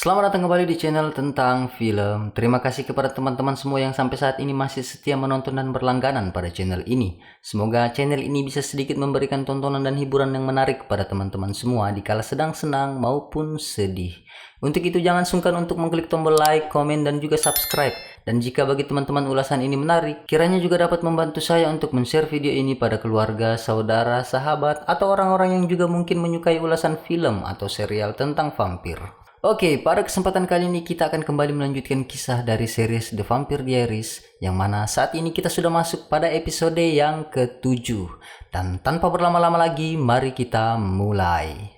Selamat datang kembali di channel tentang film. Terima kasih kepada teman-teman semua yang sampai saat ini masih setia menonton dan berlangganan pada channel ini. Semoga channel ini bisa sedikit memberikan tontonan dan hiburan yang menarik kepada teman-teman semua dikala sedang senang maupun sedih. Untuk itu jangan sungkan untuk mengklik tombol like, komen, dan juga subscribe. Dan jika bagi teman-teman ulasan ini menarik, kiranya juga dapat membantu saya untuk men-share video ini pada keluarga, saudara, sahabat, atau orang-orang yang juga mungkin menyukai ulasan film atau serial tentang vampir. Oke, pada kesempatan kali ini kita akan kembali melanjutkan kisah dari series The Vampire Diaries, yang mana saat ini kita sudah masuk pada episode yang ke-7. Dan tanpa berlama-lama lagi, mari kita mulai.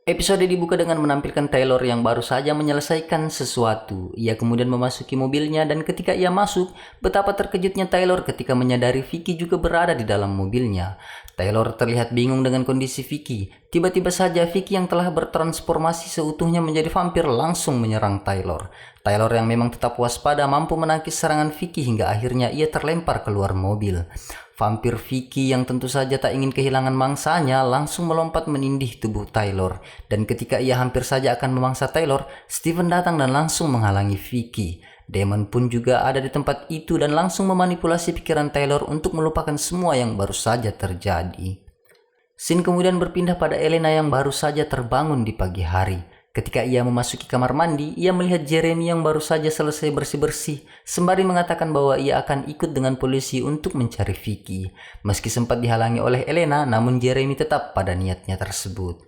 Episode dibuka dengan menampilkan Taylor yang baru saja menyelesaikan sesuatu. Ia kemudian memasuki mobilnya dan ketika ia masuk, betapa terkejutnya Taylor ketika menyadari Vicky juga berada di dalam mobilnya. Taylor terlihat bingung dengan kondisi Vicky. Tiba-tiba saja Vicky yang telah bertransformasi seutuhnya menjadi vampir langsung menyerang Taylor. Taylor yang memang tetap waspada mampu menangkis serangan Vicky hingga akhirnya ia terlempar keluar mobil. Vampir Vicky yang tentu saja tak ingin kehilangan mangsanya langsung melompat menindih tubuh Taylor. Dan ketika ia hampir saja akan memangsa Taylor, Steven datang dan langsung menghalangi Vicky. Damon pun juga ada di tempat itu dan langsung memanipulasi pikiran Taylor untuk melupakan semua yang baru saja terjadi. Scene kemudian berpindah pada Elena yang baru saja terbangun di pagi hari. Ketika ia memasuki kamar mandi, ia melihat Jeremy yang baru saja selesai bersih-bersih, sembari mengatakan bahwa ia akan ikut dengan polisi untuk mencari Vicky. Meski sempat dihalangi oleh Elena, namun Jeremy tetap pada niatnya tersebut.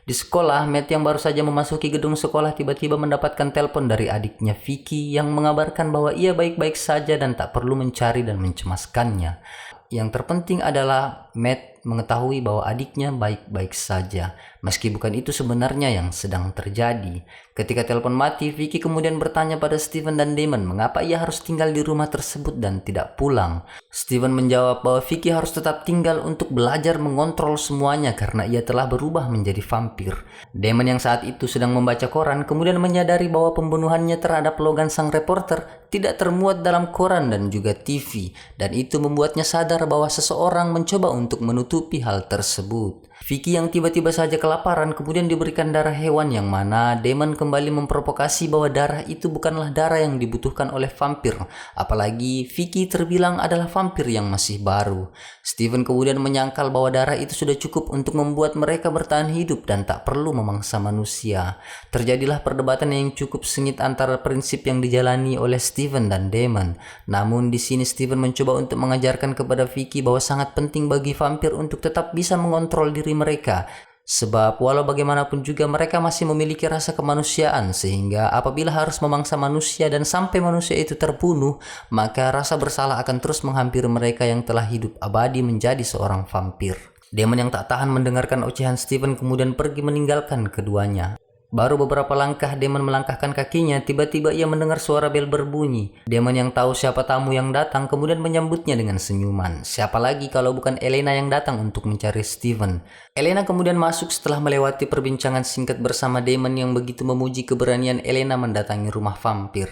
Di sekolah, Matt yang baru saja memasuki gedung sekolah tiba-tiba mendapatkan telepon dari adiknya Vicky yang mengabarkan bahwa ia baik-baik saja dan tak perlu mencari dan mencemaskannya. Yang terpenting adalah Matt mengetahui bahwa adiknya baik-baik saja, meski bukan itu sebenarnya yang sedang terjadi. Ketika telepon mati, Vicky kemudian bertanya pada Steven dan Damon mengapa ia harus tinggal di rumah tersebut dan tidak pulang. Steven menjawab bahwa Vicky harus tetap tinggal untuk belajar mengontrol semuanya karena ia telah berubah menjadi vampir. Damon yang saat itu sedang membaca koran kemudian menyadari bahwa pembunuhannya terhadap Logan sang reporter tidak termuat dalam koran dan juga TV, dan itu membuatnya sadar bahwa seseorang mencoba untuk menutupi hal tersebut. Vicky yang tiba-tiba saja kelaparan kemudian diberikan darah hewan yang mana Damon kembali memprovokasi bahwa darah itu bukanlah darah yang dibutuhkan oleh vampir, apalagi Vicky terbilang adalah vampir yang masih baru. Steven kemudian menyangkal bahwa darah itu sudah cukup untuk membuat mereka bertahan hidup dan tak perlu memangsa manusia. Terjadilah perdebatan yang cukup sengit antara prinsip yang dijalani oleh Steven dan Damon. Namun di sini Steven mencoba untuk mengajarkan kepada Vicky bahwa sangat penting bagi vampir untuk tetap bisa mengontrol diri mereka. Sebab walau bagaimanapun juga mereka masih memiliki rasa kemanusiaan, sehingga apabila harus memangsa manusia dan sampai manusia itu terbunuh, maka rasa bersalah akan terus menghampiri mereka yang telah hidup abadi menjadi seorang vampir. Damon yang tak tahan mendengarkan ocehan Steven kemudian pergi meninggalkan keduanya. Baru beberapa langkah Damon melangkahkan kakinya, tiba-tiba ia mendengar suara bel berbunyi. Damon yang tahu siapa tamu yang datang kemudian menyambutnya dengan senyuman. Siapa lagi kalau bukan Elena yang datang untuk mencari Steven. Elena kemudian masuk setelah melewati perbincangan singkat bersama Damon yang begitu memuji keberanian Elena mendatangi rumah vampir.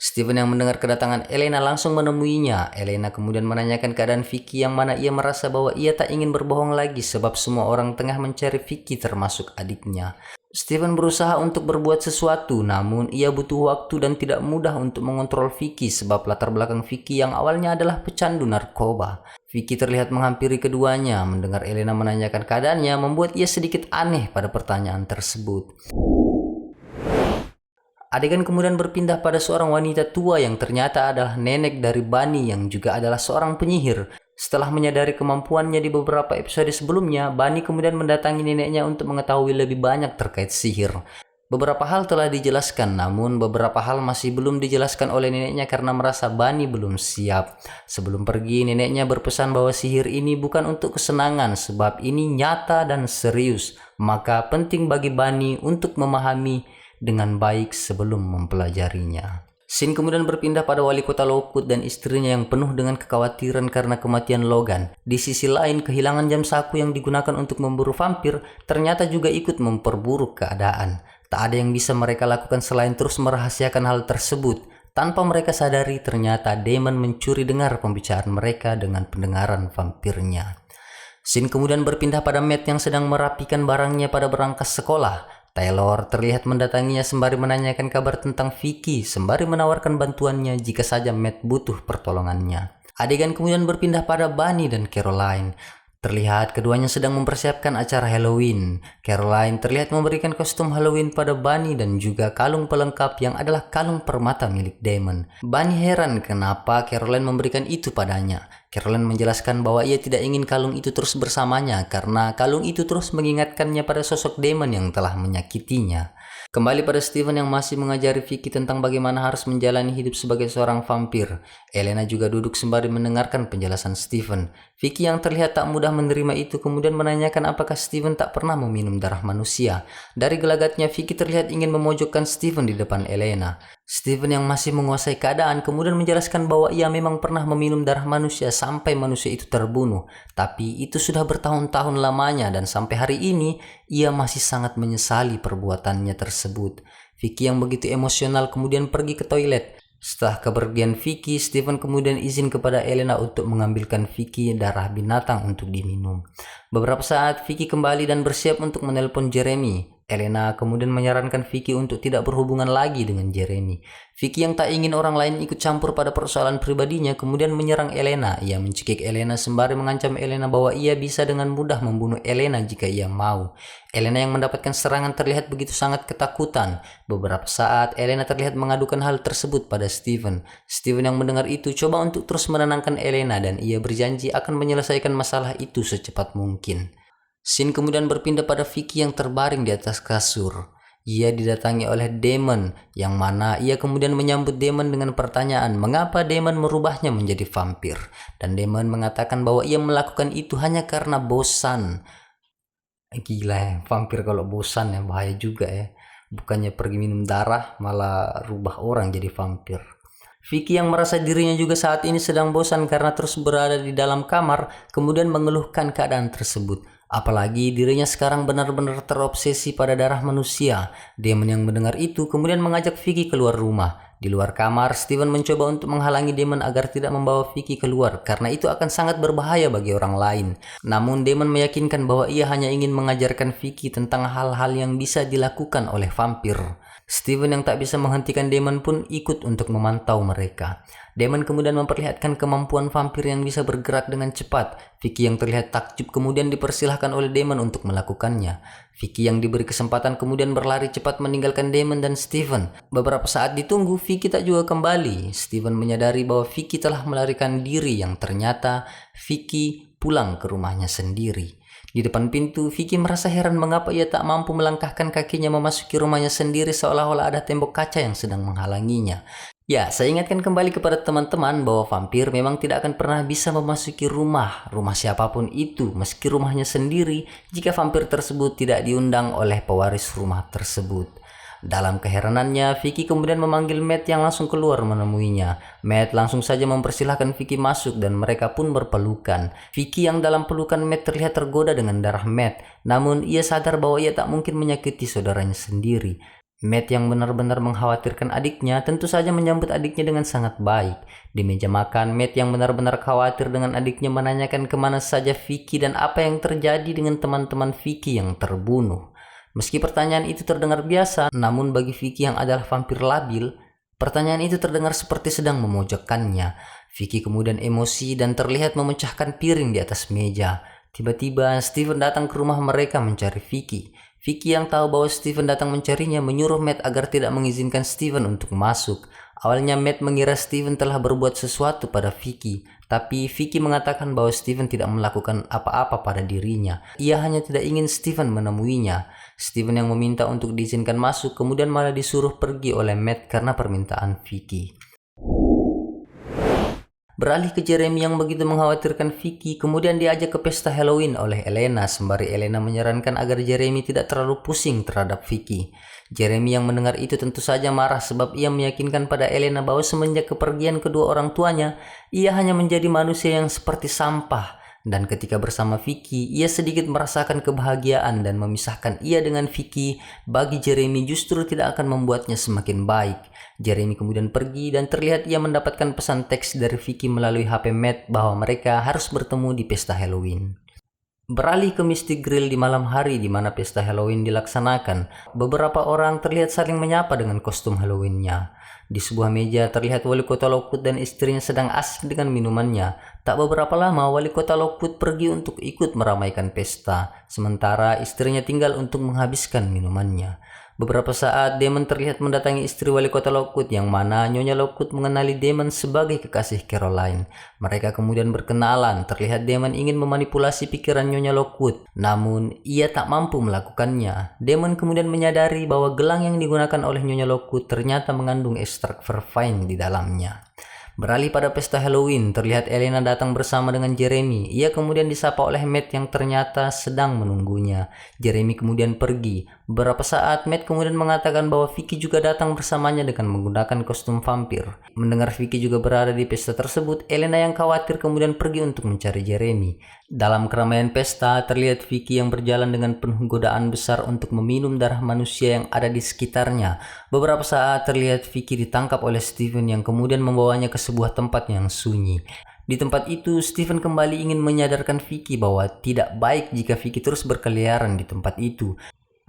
Steven yang mendengar kedatangan Elena langsung menemuinya. Elena kemudian menanyakan keadaan Vicky yang mana ia merasa bahwa ia tak ingin berbohong lagi sebab semua orang tengah mencari Vicky termasuk adiknya. Steven berusaha untuk berbuat sesuatu, namun ia butuh waktu dan tidak mudah untuk mengontrol Vicky sebab latar belakang Vicky yang awalnya adalah pecandu narkoba. Vicky terlihat menghampiri keduanya. Mendengar Elena menanyakan keadaannya membuat ia sedikit aneh pada pertanyaan tersebut. Adegan kemudian berpindah pada seorang wanita tua yang ternyata adalah nenek dari Bunny yang juga adalah seorang penyihir. Setelah menyadari kemampuannya di beberapa episode sebelumnya, Bunny kemudian mendatangi neneknya untuk mengetahui lebih banyak terkait sihir. Beberapa hal telah dijelaskan, namun beberapa hal masih belum dijelaskan oleh neneknya karena merasa Bunny belum siap. Sebelum pergi, neneknya berpesan bahwa sihir ini bukan untuk kesenangan sebab ini nyata dan serius. Maka penting bagi Bunny untuk memahami dengan baik sebelum mempelajarinya. Scene kemudian berpindah pada wali kota Lockwood dan istrinya yang penuh dengan kekhawatiran karena kematian Logan. Di sisi lain, kehilangan jam saku yang digunakan untuk memburu vampir ternyata juga ikut memperburuk keadaan. Tak ada yang bisa mereka lakukan selain terus merahasiakan hal tersebut. Tanpa mereka sadari, ternyata Damon mencuri dengar pembicaraan mereka dengan pendengaran vampirnya. Scene kemudian berpindah pada Matt yang sedang merapikan barangnya pada berangkas sekolah. Taylor terlihat mendatanginya sembari menanyakan kabar tentang Vicky, sembari menawarkan bantuannya jika saja Matt butuh pertolongannya. Adegan kemudian berpindah pada Bunny dan Caroline. Terlihat keduanya sedang mempersiapkan acara Halloween. Caroline terlihat memberikan kostum Halloween pada Bunny dan juga kalung pelengkap yang adalah kalung permata milik Damon. Bunny heran kenapa Caroline memberikan itu padanya. Caroline menjelaskan bahwa ia tidak ingin kalung itu terus bersamanya karena kalung itu terus mengingatkannya pada sosok Damon yang telah menyakitinya. Kembali pada Steven yang masih mengajari Vicky tentang bagaimana harus menjalani hidup sebagai seorang vampir. Elena juga duduk sembari mendengarkan penjelasan Steven. Vicky yang terlihat tak mudah menerima itu kemudian menanyakan apakah Steven tak pernah meminum darah manusia. Dari gelagatnya Vicky terlihat ingin memojokkan Steven di depan Elena. Steven yang masih menguasai keadaan kemudian menjelaskan bahwa ia memang pernah meminum darah manusia sampai manusia itu terbunuh. Tapi itu sudah bertahun-tahun lamanya dan sampai hari ini ia masih sangat menyesali perbuatannya tersebut. Vicky yang begitu emosional kemudian pergi ke toilet. Setelah kepergian Vicky, Steven kemudian izin kepada Elena untuk mengambilkan Vicky darah binatang untuk diminum. Beberapa saat Vicky kembali dan bersiap untuk menelpon Jeremy. Elena kemudian menyarankan Vicky untuk tidak berhubungan lagi dengan Jeremy. Vicky yang tak ingin orang lain ikut campur pada persoalan pribadinya kemudian menyerang Elena. Ia mencekik Elena sembari mengancam Elena bahwa ia bisa dengan mudah membunuh Elena jika ia mau. Elena yang mendapatkan serangan terlihat begitu sangat ketakutan. Beberapa saat Elena terlihat mengadukan hal tersebut pada Steven. Steven yang mendengar itu coba untuk terus menenangkan Elena dan ia berjanji akan menyelesaikan masalah itu secepat mungkin. Scene kemudian berpindah pada Vicky yang terbaring di atas kasur. Ia didatangi oleh Damon, yang mana ia kemudian menyambut Damon dengan pertanyaan mengapa Damon merubahnya menjadi vampir. Dan Damon mengatakan bahwa ia melakukan itu hanya karena bosan. Gila ya, vampir kalau bosan ya bahaya juga ya. Bukannya pergi minum darah, malah rubah orang jadi vampir. Vicky yang merasa dirinya juga saat ini sedang bosan karena terus berada di dalam kamar, kemudian mengeluhkan keadaan tersebut. Apalagi dirinya sekarang benar-benar terobsesi pada darah manusia. Damon yang mendengar itu kemudian mengajak Vicky keluar rumah. Di luar kamar, Steven mencoba untuk menghalangi Damon agar tidak membawa Vicky keluar karena itu akan sangat berbahaya bagi orang lain. Namun Damon meyakinkan bahwa ia hanya ingin mengajarkan Vicky tentang hal-hal yang bisa dilakukan oleh vampir. Steven yang tak bisa menghentikan Damon pun ikut untuk memantau mereka. Damon kemudian memperlihatkan kemampuan vampir yang bisa bergerak dengan cepat. Vicky yang terlihat takjub kemudian dipersilahkan oleh Damon untuk melakukannya. Vicky yang diberi kesempatan kemudian berlari cepat meninggalkan Damon dan Steven. Beberapa saat ditunggu, Vicky tak juga kembali. Steven menyadari bahwa Vicky telah melarikan diri yang ternyata Vicky pulang ke rumahnya sendiri. Di depan pintu, Vicky merasa heran mengapa ia tak mampu melangkahkan kakinya memasuki rumahnya sendiri seolah-olah ada tembok kaca yang sedang menghalanginya. Ya, saya ingatkan kembali kepada teman-teman bahwa vampir memang tidak akan pernah bisa memasuki rumah siapapun itu, meski rumahnya sendiri, jika vampir tersebut tidak diundang oleh pewaris rumah tersebut. Dalam keheranannya, Vicky kemudian memanggil Matt yang langsung keluar menemuinya. Matt langsung saja mempersilahkan Vicky masuk dan mereka pun berpelukan. Vicky yang dalam pelukan Matt terlihat tergoda dengan darah Matt, namun ia sadar bahwa ia tak mungkin menyakiti saudaranya sendiri. Matt yang benar-benar mengkhawatirkan adiknya tentu saja menyambut adiknya dengan sangat baik. Di meja makan, Matt yang benar-benar khawatir dengan adiknya menanyakan kemana saja Vicky dan apa yang terjadi dengan teman-teman Vicky yang terbunuh. Meski pertanyaan itu terdengar biasa, namun bagi Vicky yang adalah vampir labil, pertanyaan itu terdengar seperti sedang memojokkannya. Vicky kemudian emosi dan terlihat memecahkan piring di atas meja. Tiba-tiba Steven datang ke rumah mereka mencari Vicky. Vicky yang tahu bahwa Steven datang mencarinya menyuruh Matt agar tidak mengizinkan Steven untuk masuk. Awalnya Matt mengira Steven telah berbuat sesuatu pada Vicky, tapi Vicky mengatakan bahwa Steven tidak melakukan apa-apa pada dirinya. Ia hanya tidak ingin Steven menemuinya. Steven yang meminta untuk diizinkan masuk kemudian malah disuruh pergi oleh Matt karena permintaan Vicky. Beralih ke Jeremy yang begitu mengkhawatirkan Vicky, kemudian diajak ke pesta Halloween oleh Elena, sembari Elena menyarankan agar Jeremy tidak terlalu pusing terhadap Vicky. Jeremy yang mendengar itu tentu saja marah sebab ia meyakinkan pada Elena bahwa semenjak kepergian kedua orang tuanya, ia hanya menjadi manusia yang seperti sampah. Dan ketika bersama Vicky, ia sedikit merasakan kebahagiaan dan memisahkan ia dengan Vicky bagi Jeremy justru tidak akan membuatnya semakin baik. Jeremy kemudian pergi dan terlihat ia mendapatkan pesan teks dari Vicky melalui HP Matt bahwa mereka harus bertemu di pesta Halloween. Beralih ke Mystic Grill di malam hari di mana pesta Halloween dilaksanakan, beberapa orang terlihat saling menyapa dengan kostum Halloween-nya. Di sebuah meja terlihat wali kota Lockwood dan istrinya sedang asik dengan minumannya. Tak beberapa lama wali kota Lockwood pergi untuk ikut meramaikan pesta, sementara istrinya tinggal untuk menghabiskan minumannya. Beberapa saat Damon terlihat mendatangi istri wali kota Lockwood yang mana Nyonya Lockwood mengenali Damon sebagai kekasih Caroline. Mereka kemudian berkenalan. Terlihat Damon ingin memanipulasi pikiran Nyonya Lockwood, namun ia tak mampu melakukannya. Damon kemudian menyadari bahwa gelang yang digunakan oleh Nyonya Lockwood ternyata mengandung ekstrak vervain di dalamnya. Beralih pada pesta Halloween, terlihat Elena datang bersama dengan Jeremy. Ia kemudian disapa oleh Matt yang ternyata sedang menunggunya. Jeremy kemudian pergi. Beberapa saat, Matt kemudian mengatakan bahwa Vicky juga datang bersamanya dengan menggunakan kostum vampir. Mendengar Vicky juga berada di pesta tersebut, Elena yang khawatir kemudian pergi untuk mencari Jeremy. Dalam keramaian pesta, terlihat Vicky yang berjalan dengan penuh godaan besar untuk meminum darah manusia yang ada di sekitarnya. Beberapa saat terlihat Vicky ditangkap oleh Steven yang kemudian membawanya ke sebuah tempat yang sunyi. Di tempat itu, Steven kembali ingin menyadarkan Vicky bahwa tidak baik jika Vicky terus berkeliaran di tempat itu.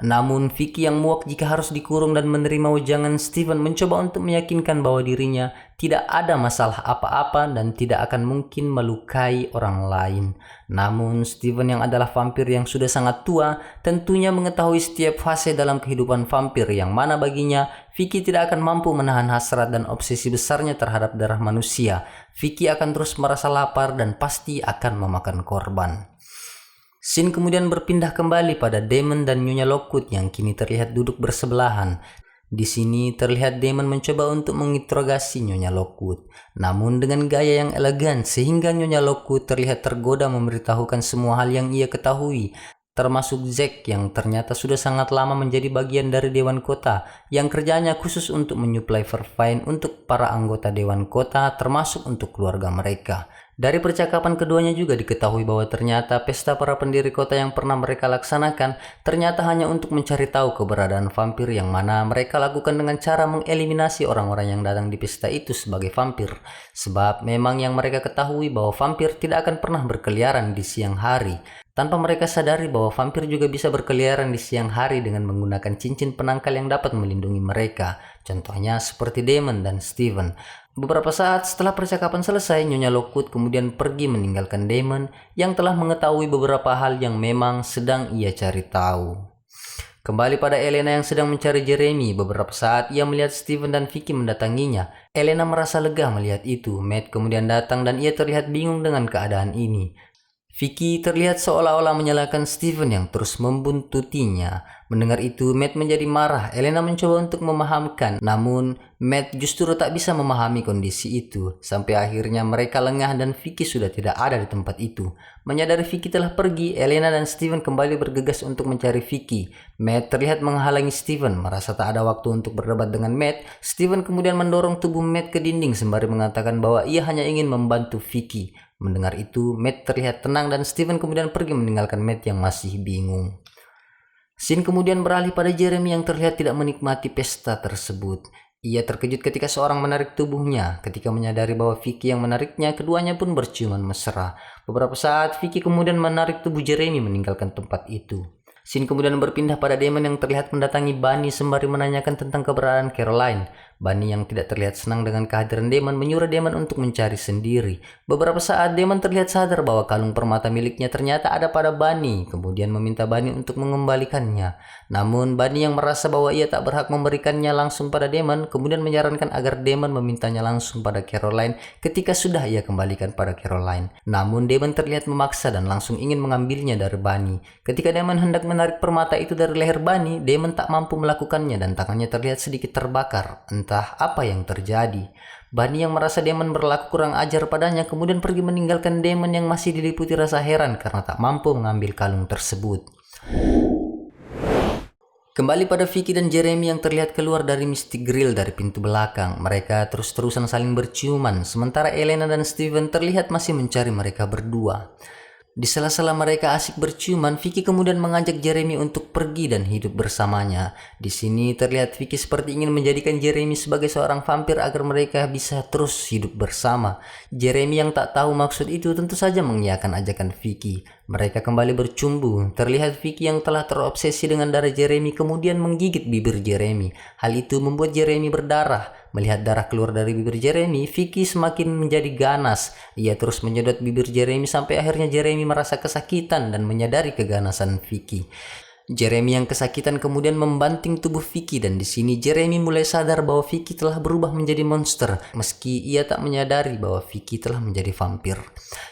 Namun Vicky yang muak jika harus dikurung dan menerima wejangan Steven mencoba untuk meyakinkan bahwa dirinya tidak ada masalah apa-apa dan tidak akan mungkin melukai orang lain. Namun Steven yang adalah vampir yang sudah sangat tua tentunya mengetahui setiap fase dalam kehidupan vampir yang mana baginya Vicky tidak akan mampu menahan hasrat dan obsesi besarnya terhadap darah manusia. Vicky akan terus merasa lapar dan pasti akan memakan korban. Scene kemudian berpindah kembali pada Damon dan Nyonya Lockwood yang kini terlihat duduk bersebelahan. Di sini terlihat Damon mencoba untuk menginterogasi Nyonya Lockwood, namun dengan gaya yang elegan sehingga Nyonya Lockwood terlihat tergoda memberitahukan semua hal yang ia ketahui, termasuk Zack yang ternyata sudah sangat lama menjadi bagian dari Dewan Kota yang kerjanya khusus untuk menyuplai vervain untuk para anggota Dewan Kota termasuk untuk keluarga mereka. Dari percakapan keduanya juga diketahui bahwa ternyata pesta para pendiri kota yang pernah mereka laksanakan ternyata hanya untuk mencari tahu keberadaan vampir yang mana mereka lakukan dengan cara mengeliminasi orang-orang yang datang di pesta itu sebagai vampir. Sebab memang yang mereka ketahui bahwa vampir tidak akan pernah berkeliaran di siang hari. Tanpa mereka sadari bahwa vampir juga bisa berkeliaran di siang hari dengan menggunakan cincin penangkal yang dapat melindungi mereka. Contohnya seperti Damon dan Steven. Beberapa saat setelah percakapan selesai, Nyonya Lockwood kemudian pergi meninggalkan Damon yang telah mengetahui beberapa hal yang memang sedang ia cari tahu. Kembali pada Elena yang sedang mencari Jeremy. Beberapa saat ia melihat Steven dan Vicky mendatanginya. Elena merasa lega melihat itu. Matt kemudian datang dan ia terlihat bingung dengan keadaan ini. Vicky terlihat seolah-olah menyalahkan Steven yang terus membuntutinya. Mendengar itu, Matt menjadi marah. Elena mencoba untuk memahamkan, namun Matt justru tak bisa memahami kondisi itu. Sampai akhirnya mereka lengah dan Vicky sudah tidak ada di tempat itu. Menyadari Vicky telah pergi, Elena dan Steven kembali bergegas untuk mencari Vicky. Matt terlihat menghalangi Steven, merasa tak ada waktu untuk berdebat dengan Matt. Steven kemudian mendorong tubuh Matt ke dinding sembari mengatakan bahwa ia hanya ingin membantu Vicky. Mendengar itu, Matt terlihat tenang dan Steven kemudian pergi meninggalkan Matt yang masih bingung. Scene kemudian beralih pada Jeremy yang terlihat tidak menikmati pesta tersebut. Ia terkejut ketika seorang menarik tubuhnya. Ketika menyadari bahwa Vicky yang menariknya, keduanya pun berciuman mesra. Beberapa saat, Vicky kemudian menarik tubuh Jeremy meninggalkan tempat itu. Scene kemudian berpindah pada Damon yang terlihat mendatangi Bunny sembari menanyakan tentang keberadaan Caroline. Bunny yang tidak terlihat senang dengan kehadiran Damon menyuruh Damon untuk mencari sendiri. Beberapa saat Damon terlihat sadar bahwa kalung permata miliknya ternyata ada pada Bunny, kemudian meminta Bunny untuk mengembalikannya. Namun Bunny yang merasa bahwa ia tak berhak memberikannya langsung pada Damon, kemudian menyarankan agar Damon memintanya langsung pada Caroline ketika sudah ia kembalikan pada Caroline. Namun Damon terlihat memaksa dan langsung ingin mengambilnya dari Bunny. Ketika Damon hendak menarik permata itu dari leher Bunny, Damon tak mampu melakukannya dan tangannya terlihat sedikit terbakar. Entah apa yang terjadi. Bunny yang merasa Damon berlaku kurang ajar padanya kemudian pergi meninggalkan Damon yang masih diliputi rasa heran karena tak mampu mengambil kalung tersebut. Kembali pada Vicky dan Jeremy yang terlihat keluar dari Mystic Grill dari pintu belakang. Mereka terus-terusan saling berciuman, sementara Elena dan Steven terlihat masih mencari mereka berdua. Di sela-sela mereka asik berciuman, Vicky kemudian mengajak Jeremy untuk pergi dan hidup bersamanya. Di sini terlihat Vicky seperti ingin menjadikan Jeremy sebagai seorang vampir agar mereka bisa terus hidup bersama. Jeremy yang tak tahu maksud itu tentu saja mengiyakan ajakan Vicky. Mereka kembali bercumbu. Terlihat Vicky yang telah terobsesi dengan darah Jeremy kemudian menggigit bibir Jeremy. Hal itu membuat Jeremy berdarah. Melihat darah keluar dari bibir Jeremy, Vicky semakin menjadi ganas. Ia terus menyedot bibir Jeremy sampai akhirnya Jeremy merasa kesakitan dan menyadari keganasan Vicky. Jeremy yang kesakitan kemudian membanting tubuh Vicky dan di sini Jeremy mulai sadar bahwa Vicky telah berubah menjadi monster meski ia tak menyadari bahwa Vicky telah menjadi vampir.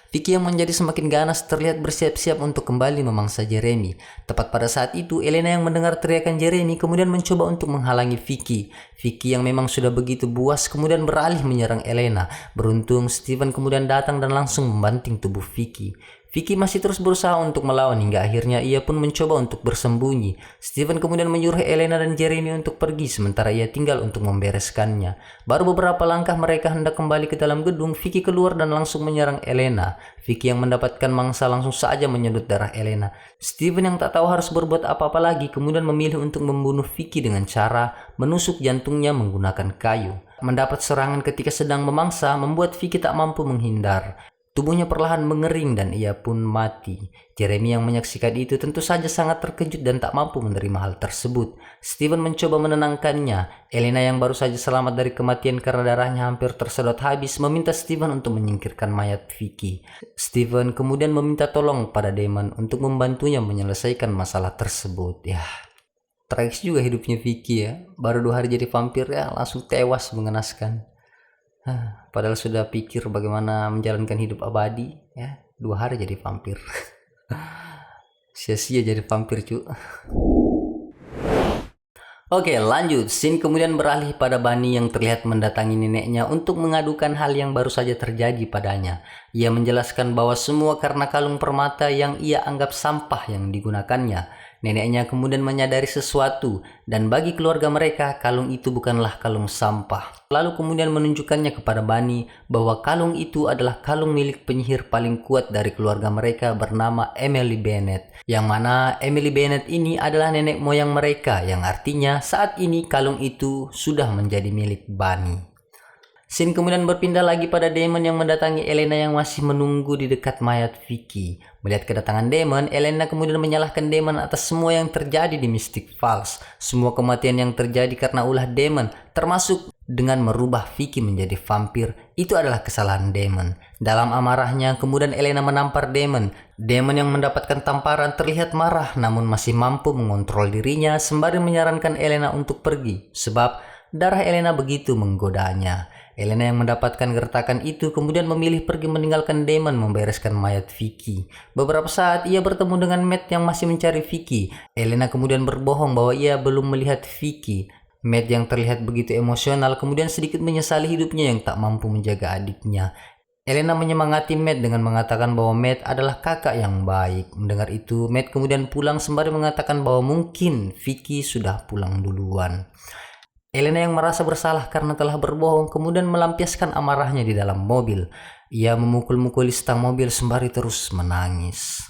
Vicky yang menjadi semakin ganas terlihat bersiap-siap untuk kembali memangsa Jeremy. Tepat pada saat itu, Elena yang mendengar teriakan Jeremy kemudian mencoba untuk menghalangi Vicky. Vicky yang memang sudah begitu buas kemudian beralih menyerang Elena. Beruntung, Steven kemudian datang dan langsung membanting tubuh Vicky. Vicky masih terus berusaha untuk melawan hingga akhirnya ia pun mencoba untuk bersembunyi. Steven kemudian menyuruh Elena dan Jeremy untuk pergi sementara ia tinggal untuk membereskannya. Baru beberapa langkah mereka hendak kembali ke dalam gedung, Vicky keluar dan langsung menyerang Elena. Vicky yang mendapatkan mangsa langsung saja menyedot darah Elena. Steven yang tak tahu harus berbuat apa-apa lagi kemudian memilih untuk membunuh Vicky dengan cara menusuk jantungnya menggunakan kayu. Mendapat serangan ketika sedang memangsa membuat Vicky tak mampu menghindar. Tubuhnya perlahan mengering dan ia pun mati. Jeremy yang menyaksikan itu tentu saja sangat terkejut dan tak mampu menerima hal tersebut. Steven mencoba menenangkannya. Elena yang baru saja selamat dari kematian karena darahnya hampir tersedot habis meminta Steven untuk menyingkirkan mayat Vicky. Steven kemudian meminta tolong pada Damon untuk membantunya menyelesaikan masalah tersebut. Ya, tragis juga hidupnya Vicky ya. Baru 2 hari jadi vampir ya langsung tewas mengenaskan. Padahal sudah pikir bagaimana menjalankan hidup abadi ya, 2 hari jadi vampir. Sia-sia jadi vampir cu. Oke, lanjut. Scene kemudian beralih pada Bunny yang terlihat mendatangi neneknya untuk mengadukan hal yang baru saja terjadi padanya. Ia menjelaskan bahwa semua karena kalung permata yang ia anggap sampah yang digunakannya. Neneknya kemudian menyadari sesuatu dan bagi keluarga mereka kalung itu bukanlah kalung sampah. Lalu kemudian menunjukkannya kepada Bunny bahwa kalung itu adalah kalung milik penyihir paling kuat dari keluarga mereka bernama Emily Bennett. Yang mana Emily Bennett ini adalah nenek moyang mereka yang artinya saat ini kalung itu sudah menjadi milik Bunny. Scene kemudian berpindah lagi pada Damon yang mendatangi Elena yang masih menunggu di dekat mayat Vicky. Melihat kedatangan Damon, Elena kemudian menyalahkan Damon atas semua yang terjadi di Mystic Falls. Semua kematian yang terjadi karena ulah Damon, termasuk dengan merubah Vicky menjadi vampir, itu adalah kesalahan Damon. Dalam amarahnya, kemudian Elena menampar Damon. Damon yang mendapatkan tamparan terlihat marah namun masih mampu mengontrol dirinya sembari menyarankan Elena untuk pergi, sebab darah Elena begitu menggodanya. Elena yang mendapatkan gertakan itu kemudian memilih pergi meninggalkan Damon membereskan mayat Vicky. Beberapa saat ia bertemu dengan Matt yang masih mencari Vicky. Elena kemudian berbohong bahwa ia belum melihat Vicky. Matt yang terlihat begitu emosional kemudian sedikit menyesali hidupnya yang tak mampu menjaga adiknya. Elena menyemangati Matt dengan mengatakan bahwa Matt adalah kakak yang baik. Mendengar itu, Matt kemudian pulang sembari mengatakan bahwa mungkin Vicky sudah pulang duluan. Elena yang merasa bersalah karena telah berbohong kemudian melampiaskan amarahnya di dalam mobil. Ia memukul-mukuli stang mobil sembari terus menangis.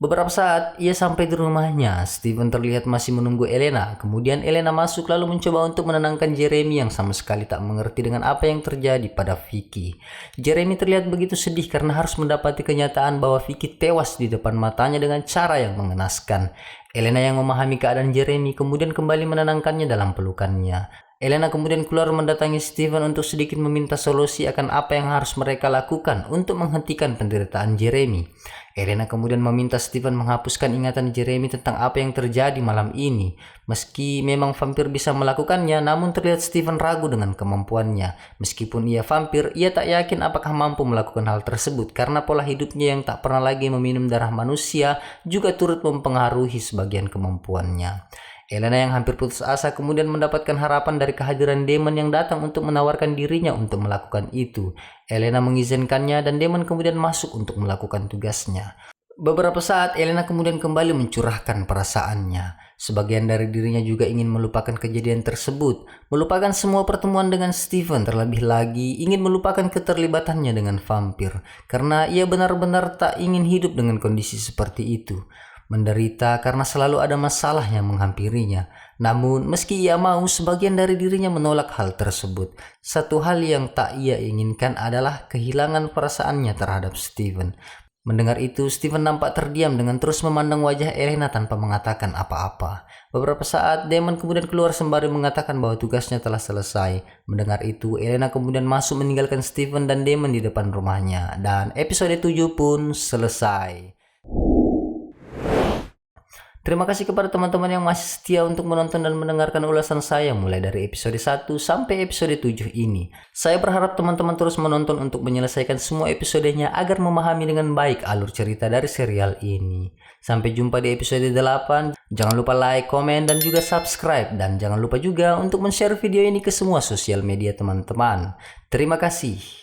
Beberapa saat ia sampai di rumahnya. Steven terlihat masih menunggu Elena. Kemudian Elena masuk lalu mencoba untuk menenangkan Jeremy yang sama sekali tak mengerti dengan apa yang terjadi pada Vicky. Jeremy terlihat begitu sedih karena harus mendapati kenyataan bahwa Vicky tewas di depan matanya dengan cara yang mengenaskan. Elena yang memahami keadaan Jeremy kemudian kembali menenangkannya dalam pelukannya. Elena kemudian keluar mendatangi Steven untuk sedikit meminta solusi akan apa yang harus mereka lakukan untuk menghentikan penderitaan Jeremy. Elena kemudian meminta Steven menghapuskan ingatan Jeremy tentang apa yang terjadi malam ini. Meski memang vampir bisa melakukannya, namun terlihat Steven ragu dengan kemampuannya. Meskipun ia vampir, ia tak yakin apakah mampu melakukan hal tersebut karena pola hidupnya yang tak pernah lagi meminum darah manusia juga turut mempengaruhi sebagian kemampuannya. Elena yang hampir putus asa kemudian mendapatkan harapan dari kehadiran Damon yang datang untuk menawarkan dirinya untuk melakukan itu. Elena mengizinkannya dan Damon kemudian masuk untuk melakukan tugasnya. Beberapa saat Elena kemudian kembali mencurahkan perasaannya. Sebagian dari dirinya juga ingin melupakan kejadian tersebut, melupakan semua pertemuan dengan Steven, terlebih lagi ingin melupakan keterlibatannya dengan vampir, karena ia benar-benar tak ingin hidup dengan kondisi seperti itu. Menderita karena selalu ada masalah yang menghampirinya. Namun meski ia mau, sebagian dari dirinya menolak hal tersebut. Satu hal yang tak ia inginkan adalah kehilangan perasaannya terhadap Steven. Mendengar itu, Steven nampak terdiam dengan terus memandang wajah Elena tanpa mengatakan apa-apa. Beberapa saat, Damon kemudian keluar sembari mengatakan bahwa tugasnya telah selesai. Mendengar itu, Elena kemudian masuk meninggalkan Steven dan Damon di depan rumahnya. Dan episode 7 pun selesai. Terima kasih kepada teman-teman yang masih setia untuk menonton dan mendengarkan ulasan saya mulai dari episode 1 sampai episode 7 ini. Saya berharap teman-teman terus menonton untuk menyelesaikan semua episodenya agar memahami dengan baik alur cerita dari serial ini. Sampai jumpa di episode 8. Jangan lupa like, komen, dan juga subscribe. Dan jangan lupa juga untuk men-share video ini ke semua sosial media teman-teman. Terima kasih.